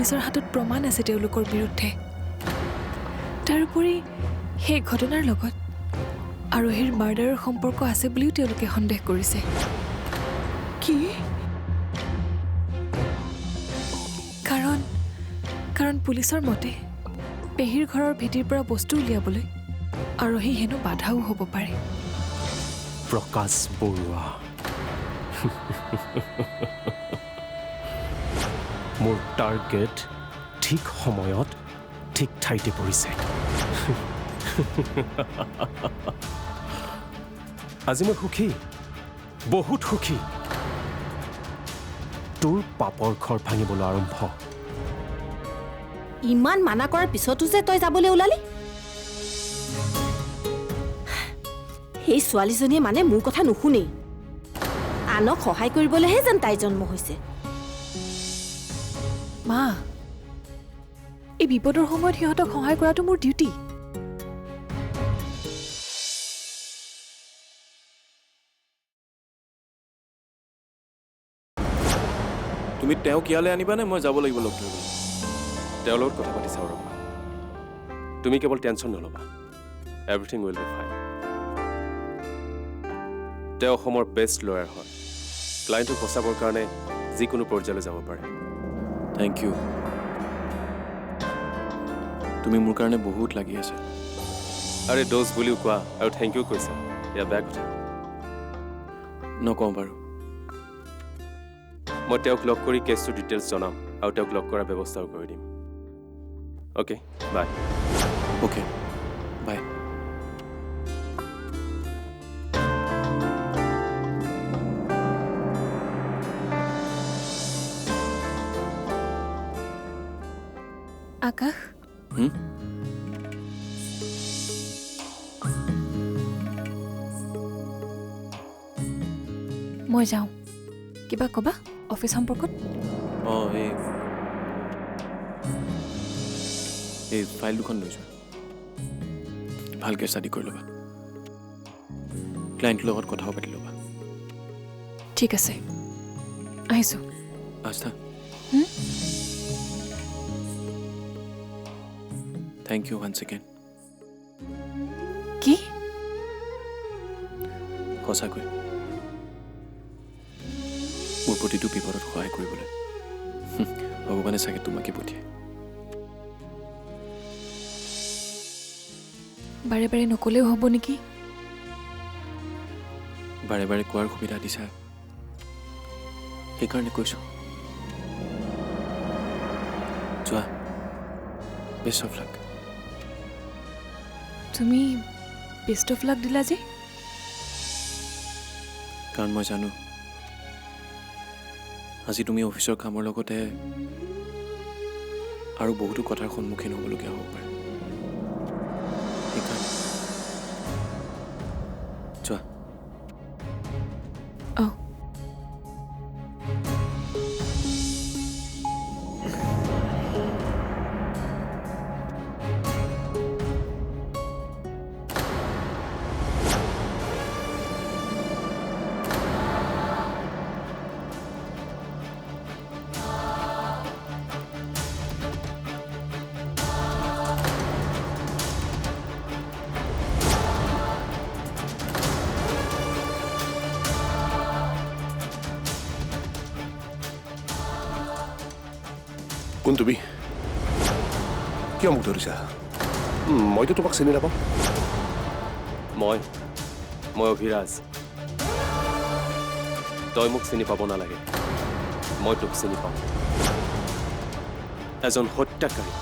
পুলিচৰ হাতত প্ৰমাণ আছে তেওঁলোকৰ বিৰুদ্ধে। তাৰোপৰি সেই ঘটনাৰ লগত আৰোহীৰ মাৰ্ডাৰৰ সম্পৰ্ক আছে বুলিও তেওঁলোকে সন্দেহ কৰিছে। কি? কাৰণ পুলিচৰ মতে পেহীৰ ঘৰৰ ভেটিৰ পৰা বস্তু উলিয়াবলৈ আৰোহী হেনো বাধাও হ'ব পাৰে। প্ৰকাশ বৰুৱা, মোৰ টাৰ্গেট ঠিক সময়ত ঠিক ঠাইতে পৰিছে। আজি মই সুখী, বহুত সুখী। তোৰ পাপৰ ঘৰ ভাঙিবলৈ আৰম্ভ। ইমান মানা কৰাৰ পিছতো যে তই যাবলৈ ওলালি? সেই ছোৱালীজনীয়ে মানে মোৰ কথা নুশুনেই। আনক সহায় কৰিবলৈহে যেন তাই জন্ম হৈছে। মা, এই বিপদৰ সময়ত সিহঁতক সহায় কৰাটো মোৰ ডিউটি। তুমি তেওঁক ইয়ালৈ আনিবানে মই যাব লাগিব লগ ধৰিবলৈ? তেওঁৰ লগত কথা পাতি চাওঁ ৰ'বা। তুমি কেৱল টেনশ্যন নল'বা, এভৰিথিং উইল বি ফাইন। তেওঁ অসমৰ বেষ্ট লয়াৰ হয়। ক্লাইণ্টক বচাবৰ কাৰণে যিকোনো পৰ্যায়লৈ যাব পাৰে। Thank you. তুমি মোৰ কাৰণে বহুত লাগি আছা। আৰে ড'জ বুলিও কোৱা আৰু থেংক ইউ কৈছা, এয়া বেয়া কথা। নকওঁ বাৰু। মই তেওঁক লগ কৰি কেছটোৰ ডিটেইলছ জনাম আৰু তেওঁক লগ কৰাৰ ব্যৱস্থাও কৰি দিম। অ'কে, বাই। অ'কে, বাই। আকাশ, মই যাওঁ। কিবা ক'বা অফিচ সম্পৰ্কত? অঁ, এই ফাইল দুখন লৈ যোৱা। ভালকৈ ষ্টাডি কৰি ল'বা। ক্লাইণ্টৰ লগত কথাও পাতি ল'বা। ঠিক আছে, আহিছোঁ। আস্থা, থেংক ইউ ওৱান্স এগেইন। কি? সঁচাকৈ মোৰ প্ৰতিটো বিপদত সহায় কৰিবলৈ ভগৱানে চাগে তোমাকে পঠিয়ায়। বাৰে বাৰে নকলেও হ'ব নেকি? বাৰে বাৰে কোৱাৰ সুবিধা দিছা, সেইকাৰণে কৈছোঁ। যোৱা, বেষ্ট অফ লাক। তুমি বেষ্ট অফ লাক দিলা যে? কাৰণ মই জানো আজি তুমি অফিচৰ কামৰ লগতে আৰু বহুতো কথাৰ সন্মুখীন হ'বলগীয়া হ'ব পাৰে। সেইকাৰণে যোৱা। অঁ, কোন তুমি? কিয় মোক ধৰিছা? মইতো তোমাক চিনি নাপাওঁ। মই অভিৰাজ। তই মোক চিনি পাব নালাগে, মই তোক চিনি পাওঁ। এজন হত্যাকাৰী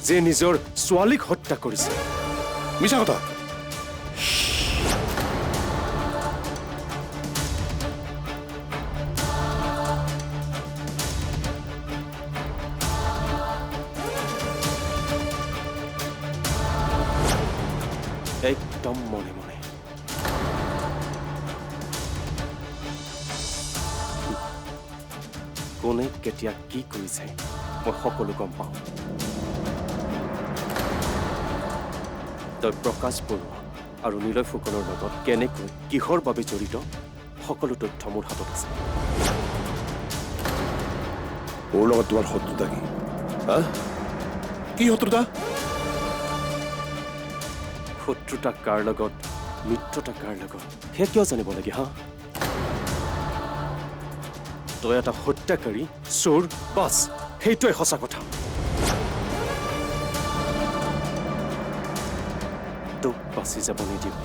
যে নিজৰ ছোৱালীক হত্যা কৰিছে। মিছা কথা। একদম মনে মনে। কোনে কেতিয়া কি কৰিছে মই সকলো গম পাওঁ। তই প্ৰকাশ বৰুৱা আৰু নিলয় ফুকনৰ লগত কেনেকৈ কিহৰ বাবে জড়িত সকলো তথ্য মোৰ হাতত আছে। মোৰ লগত তোমাৰ শত্ৰুতা কি হা কি শত্ৰুতা শত্ৰুতা কাৰ লগত মিত্ৰতা কাৰ লগত সেয়া কিয় জানিব লাগে হা তই এটা হত্যাকাৰী চোৰ বাছ সেইটোৱে সঁচা কথা তোক বাচি যাব নিদিওঁ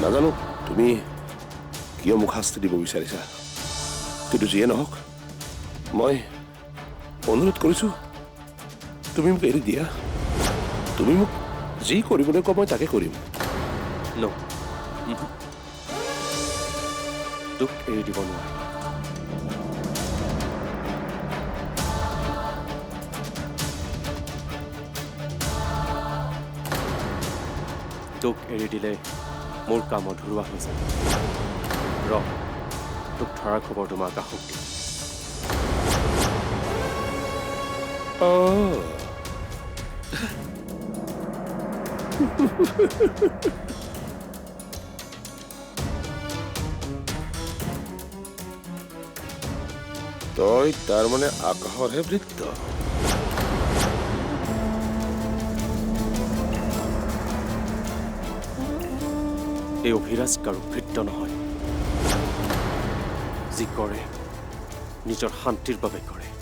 নাজানো তুমি কিয় মোক শাস্তি দিব বিচাৰিছা কিন্তু যিয়ে নহওক মই অনুৰোধ কৰিছো তুমি মোক এৰি দিয়া তুমি মোক যি কৰিবলৈ কোৱা মই তাকে কৰিম ন তোক এৰি দিব নোৱাৰো তোক এৰি দিলে মোৰ কাম অধৰুৱা হৈ যায় তোক ধৰাৰ খবৰ তোমাৰ কাষত দিম তই তাৰমানে আকাশৰহে বৃত্ত এই অভিৰাজ কাৰো ভৃত্য নহয় যি কৰে নিজৰ শান্তিৰ বাবে কৰে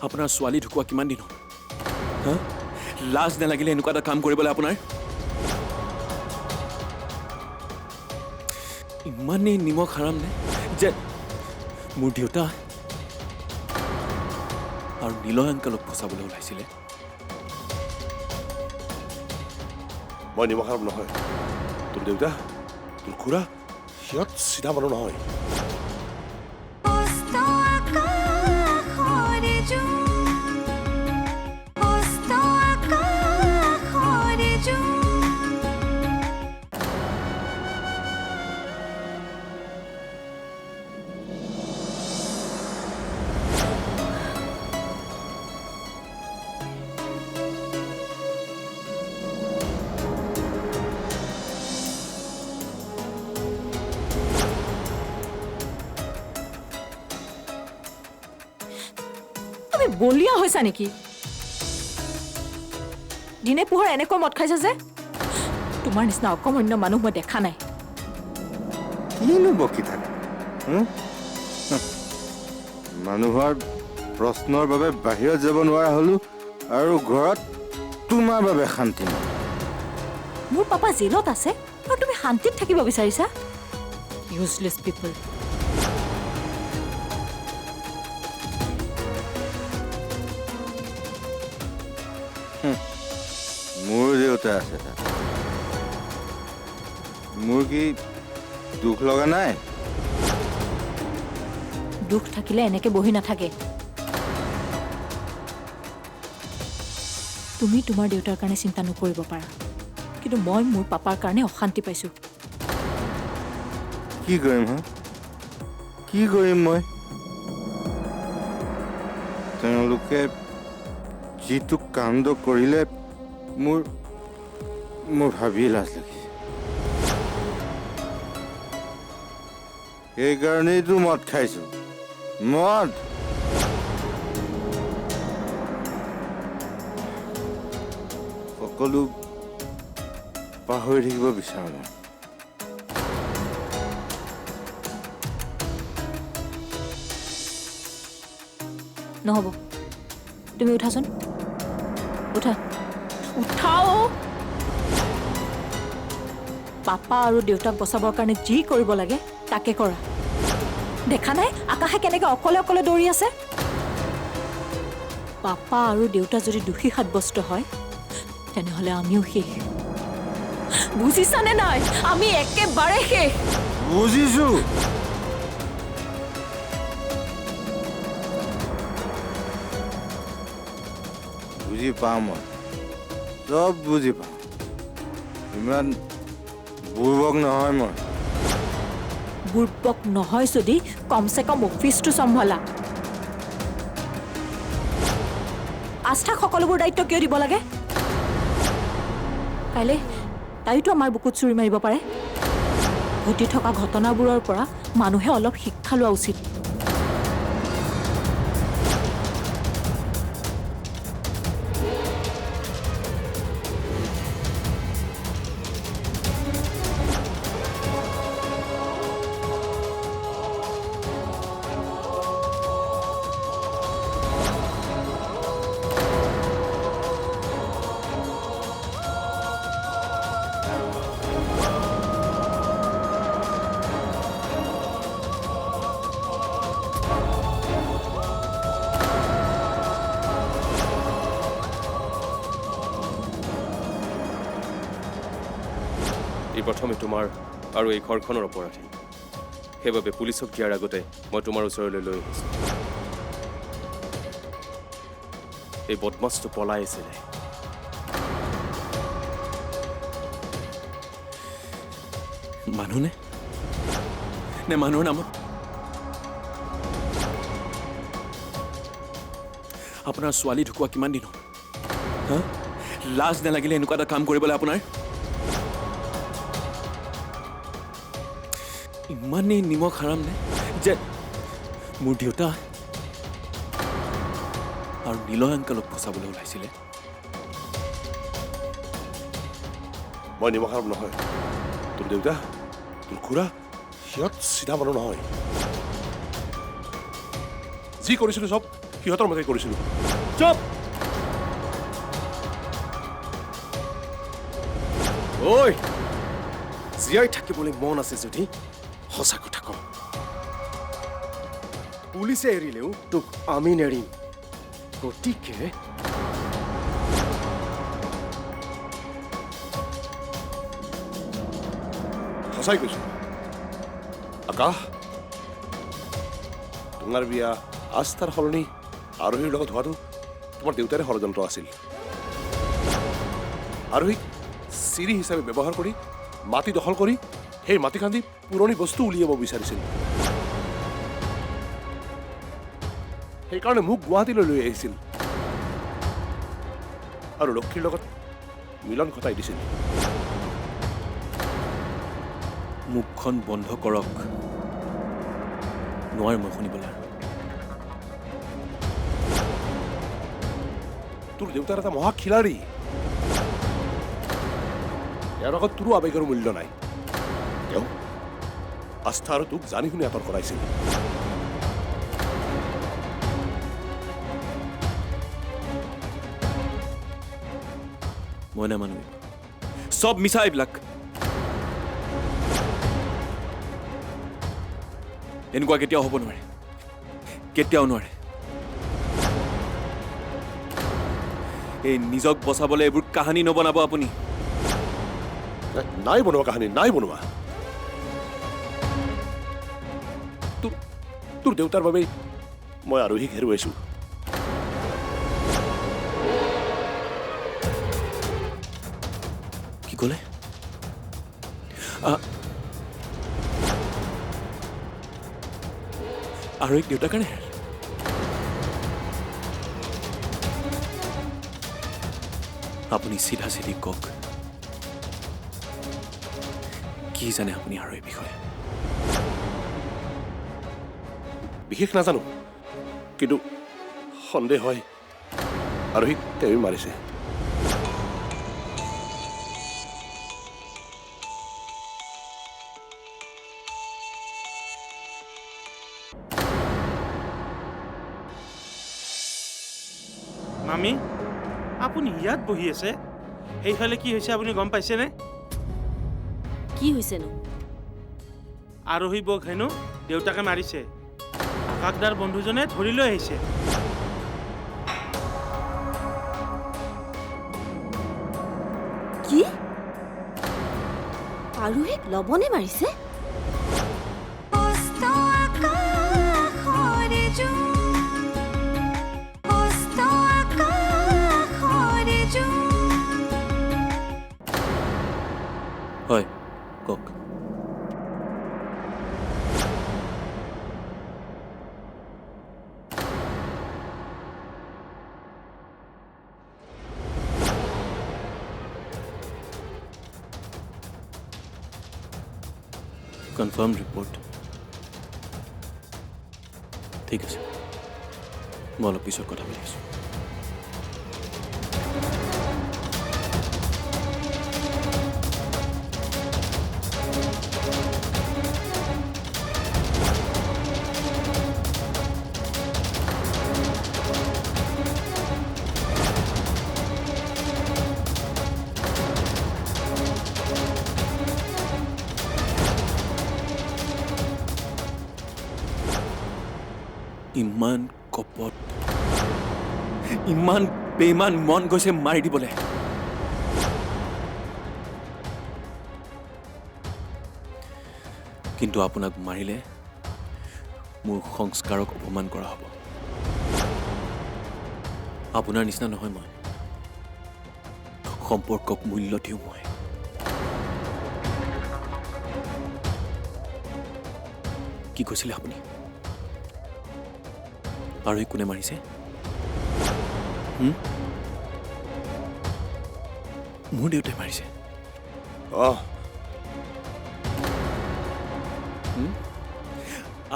আপোনাৰ ছোৱালী ঢুকুৱা কিমান দিন হ'ল হা লাজ নালাগিলে এনেকুৱা এটা কাম কৰিবলৈ আপোনাৰ ইমানেই নিমখ হাৰাম নে যে মোৰ দেউতা আৰু নীলয় আংকালক ফচাবলৈ ওলাইছিলে মই নিমখ হাৰাম নহয় তোৰ দেউতা তোৰ খুৰা সিহঁত চিধা মানুহ নহয় বলিয়া হৈছা নেকি দিনে পোহৰ এনেকৈ মদ খাইছা যে তোমাৰ নিচিনা অকমন্য মানুহ মই দেখা নাই কিনো বকি থাকে মানুহৰ প্ৰশ্নৰ বাবে বাহিৰত যাব নোৱাৰা হলো আৰু ঘৰত তোমাৰ বাবে শান্তি নাই মোৰ পাপা জেলত আছে আৰু তুমি শান্তিত থাকিব বিচাৰিছা ইউজলেছ পিপল মোৰ দেউতা আছে তাত মোৰ কি দুখ লগা নাই দুখ থাকিলে এনেকে বহি নাথাকে তুমি তোমাৰ দেউতাৰ কাৰণে চিন্তা নকৰিব পাৰা কিন্তু মই মোৰ পাপাৰ কাৰণে অশান্তি পাইছো কি কৰিম হা কি কৰিম মই তেওঁলোকে যিটো কাণ্ড কৰিলে মোৰ ভাবি লাজ লাগিছে সেইকাৰণেইতো মদ খাইছো মদ সকলো পাহৰি থাকিব বিচাৰোঁ মই নহ'ব তুমি উঠাচোন উঠা উঠাও পাপা আৰু দেউতাক বচাবৰ কাৰণে যি কৰিব লাগে তাকে কৰা দেখা নাই আকাশে কেনেকৈ অকলে অকলে দৌৰি আছে পাপা আৰু দেউতা যদি দোষী সাব্যস্ত হয় তেনেহ'লে আমিও শেষ বুজিছানে নাই আমি একেবাৰে শেষ বুজিছো বুজি পাওঁ মই চব বুজি পাওঁ ইমান বুৰ্বক নহয় মই বুৰ্বক নহয় যদি কমচে কম অফিচটো চম্ভালা আস্থাক সকলোবোৰ দায়িত্ব কিয় দিব লাগে কাইলৈ তাইতো আমাৰ বুকুত চুৰি মাৰিব পাৰে ঘটি থকা ঘটনাবোৰৰ পৰা মানুহে অলপ শিক্ষা লোৱা উচিত এই প্ৰথমে তোমাৰ আৰু এই ঘৰখনৰ অপৰাধী সেইবাবে পুলিচক দিয়াৰ আগতে মই তোমাৰ ওচৰলৈ লৈ আহিছোঁ এই বদমাছটো পলাই আছিলে মানুহ নে মানুহৰ নামত আপোনাৰ ছোৱালী ঢুকোৱা কিমান দিন হ'ল হা লাজ নালাগিলে এনেকুৱা এটা কাম কৰিবলৈ আপোনাৰ ইমানেই নিমখ হাৰাম নে যে মোৰ দেউতা আৰু নীলয় আংকালক ফচাবলৈ ওলাইছিলে মই নিমখ হাৰাম নহয় তোৰ দেউতা তোৰ খুৰা সিহঁত চিধা মানুহ নহয় যি কৰিছিলো চব সিহঁতৰ মতে কৰিছিলো চুপ ঐ জীয়াই থাকিবলৈ মন আছে যদি সঁচা কথা কওঁ পুলিচে এৰিলেও তোক আমি নেৰিম গতিকে সঁচাই কৈছো আকাশ তোমাৰ বিয়া আস্থাৰ সলনি আৰোহীৰ লগত হোৱাটো তোমাৰ দেউতাৰে ষড়যন্ত্ৰ আছিল আৰোহীক চিৰি হিচাপে ব্যৱহাৰ কৰি মাটি দখল কৰি সেই মাটি খান্দি পুৰণি বস্তু উলিয়াব বিচাৰিছিল সেইকাৰণে মোক গুৱাহাটীলৈ লৈ আহিছিল আৰু লক্ষীৰ লগত মিলন ঘটাই দিছিল মুখখন বন্ধ কৰক নোৱাৰে মই শুনিবলৈ তোৰ দেউতাৰ এটা মহা খিলাড়ী ইয়াৰ আগত তোৰো আৱেগৰ মূল্য নাই তেওঁ আস্থা আৰু তোক জানি শুনি আঁতৰ কৰাইছিল মই নামানো চব মিছা এইবিলাক এনেকুৱা কেতিয়াও হ'ব নোৱাৰে কেতিয়াও নোৱাৰে এই নিজক বচাবলৈ এইবোৰ কাহিনী নবনাব আপুনি নাই বনোৱা কাহিনী নাই বনোৱা তোৰ দেউতাৰ বাবেই মই আৰোহীক হেৰুৱাইছো কি ক'লে আৰু এক দেউতাৰ কাৰণে আপুনি চিধা চিধি কওক কি জানে আপুনি আৰু এই বিষয়ে বিশেষ নাজানো কিন্তু সন্দেহ হয় আৰোহীক তেওঁ মাৰিছে মামী আপুনি ইয়াত বহি আছে সেইফালে কি হৈছে আপুনি গম পাইছেনে কি হৈছেনো আৰোহী বক হেনো দেউতাকে মাৰিছে আকাশদাৰ বন্ধুজনে ধৰি লৈ আহিছে আৰোহীক লবনে মাৰিছে? হয় কওক কনফাৰ্ম ৰিপৰ্ট ঠিক আছে মই অলপ পিছত কথা পাতি আছোঁ ইমান কপট ইমান বেইমান মন গৈছে মাৰি দিবলৈ কিন্তু আপোনাক মাৰিলে মোৰ সংস্কাৰক অপমান কৰা হ'ব আপোনাৰ নিচিনা নহয় মই সম্পৰ্কক মূল্য দিওঁ মই কি কৈছিলে আপুনি আৰু কোনে মাৰিছে মোৰ দেউতাই মাৰিছে অঁ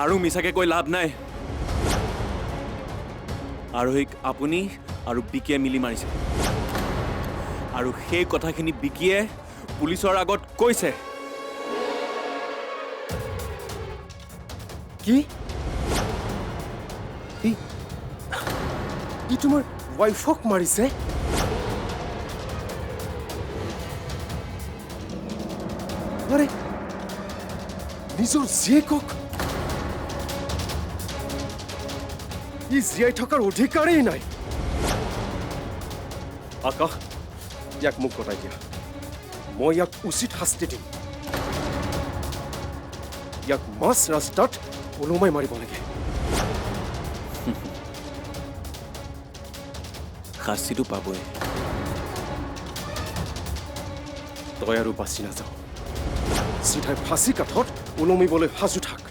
আৰু মিছাকে কৈ লাভ নাই আৰোহীক আপুনি আৰু বিকিয়ে মিলি মাৰিছে আৰু সেই কথাখিনি বিকিয়ে পুলিচৰ আগত কৈছে কি ই তোমাৰ ৱাইফক মাৰিছে আৰে নিজৰ জীয়েকক ই জীয়াই থকাৰ অধিকাৰেই নাই আকাশ ইয়াক মোক গতাই দিয়া মই ইয়াক উচিত শাস্তি দিম ইয়াক মাছ ৰাস্তাত ওলোমাই মাৰিব লাগে শাস্তিটো পাবই তই আৰু বাচি নাযাওঁ চিধাই ফাঁচি কাঠত ওলমিবলৈ সাজু থাক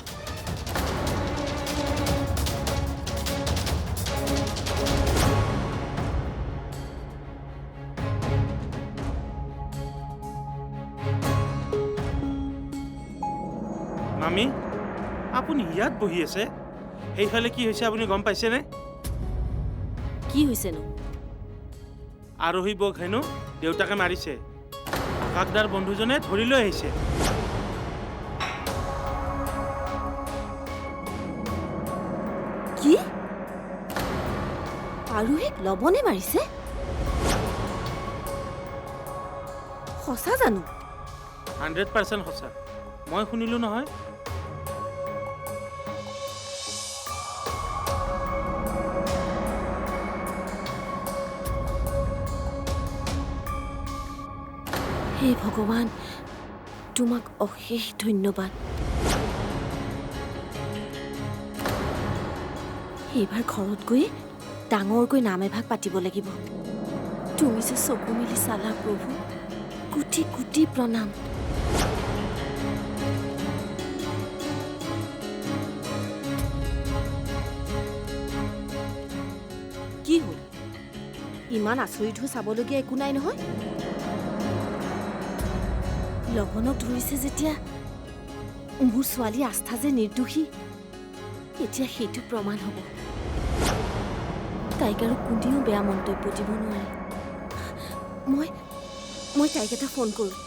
মামী আপুনি ইয়াত বহি আছে সেইফালে কি হৈছে আপুনি গম পাইছেনে কি হৈছেনো? আৰোহী বৌক হেনো দেউতাকে মাৰিছে আকাশদাৰ বন্ধুজনে ধৰি লৈ আহিছে কি? আৰোহীক লবনে মাৰিছে? সঁচা জানো? 100% সঁচা মই শুনিলোঁ নহয় হে ভগৱান তোমাক অশেষ ধন্যবাদ এইবাৰ ঘৰত গৈ ডাঙৰকৈ নাম এভাগ পাতিব লাগিব তুমি যে চকু মেলি চালা প্ৰভু কোটি কোটি প্ৰণাম কি হ'ল ইমান আচৰিত হৈ চাবলগীয়া একো নাই নহয় লৱণক ধৰিছে যেতিয়া মোৰ ছোৱালী আস্থা যে নিৰ্দোষী এতিয়া সেইটো প্ৰমাণ হ'ব তাইক আৰু কোনেও বেয়া মন্তব্য দিব নোৱাৰে মই তাইক এটা ফোন কৰোঁ